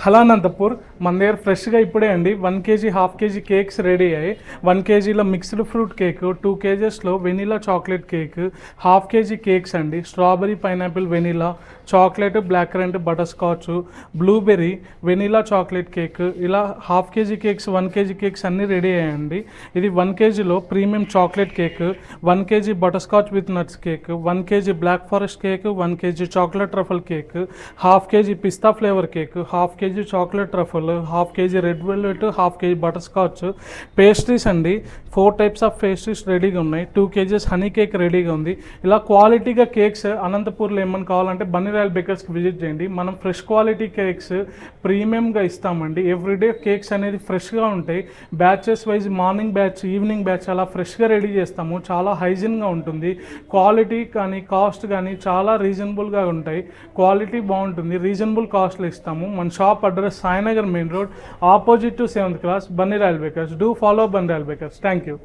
Hello Anantapur మన దగ్గర ఫ్రెష్గా ఇప్పుడే అండి 1 kg half KG cakes ready అయ్యాయి. 1 kgలో మిక్స్డ్ ఫ్రూట్ కేక్, 2 kgsలో vanilla chocolate cake, half KG cakes అండి, strawberry pineapple vanilla, chocolate black currant butterscotch, blueberry vanilla chocolate cake, ఇలా half KG cakes 1 kg cakes అన్నీ ready అయ్యాయండి. ఇది 1 kgలో premium chocolate cake, 1 kg butterscotch with nuts cake, 1 kg black forest cake, 1 kg chocolate truffle cake, half kg pista flavour cake, half kg chocolate truffle, half kg red velvet, half kg butterscotch. Pastries అండి 4 types of pastries రెడీగా ఉన్నాయి. 2 kgs honey cake రెడీగా ఉంది. ఇలా క్వాలిటీగా cakes అనంతపూర్లో ఏమన్నా కావాలంటే బన్నీ రాయల్ బేకర్స్కి విజిట్ చేయండి. మనం ఫ్రెష్ క్వాలిటీ కేక్స్ ప్రీమియంగా ఇస్తామండి. ఎవ్రీడే కేక్స్ అనేది ఫ్రెష్గా ఉంటాయి. Batches wise morning batch, evening batch అలా ఫ్రెష్గా రెడీ చేస్తాము. చాలా హైజీన్గా ఉంటుంది. క్వాలిటీ కానీ కాస్ట్ కానీ చాలా రీజనబుల్గా ఉంటాయి. క్వాలిటీ బాగుంటుంది, రీజనబుల్ కాస్ట్లో ఇస్తాము. మన shop address Sainagar main road, opposite to 7th class, Bunny Royal Bakers. Do follow Bunny Royal Bakers. Thank you.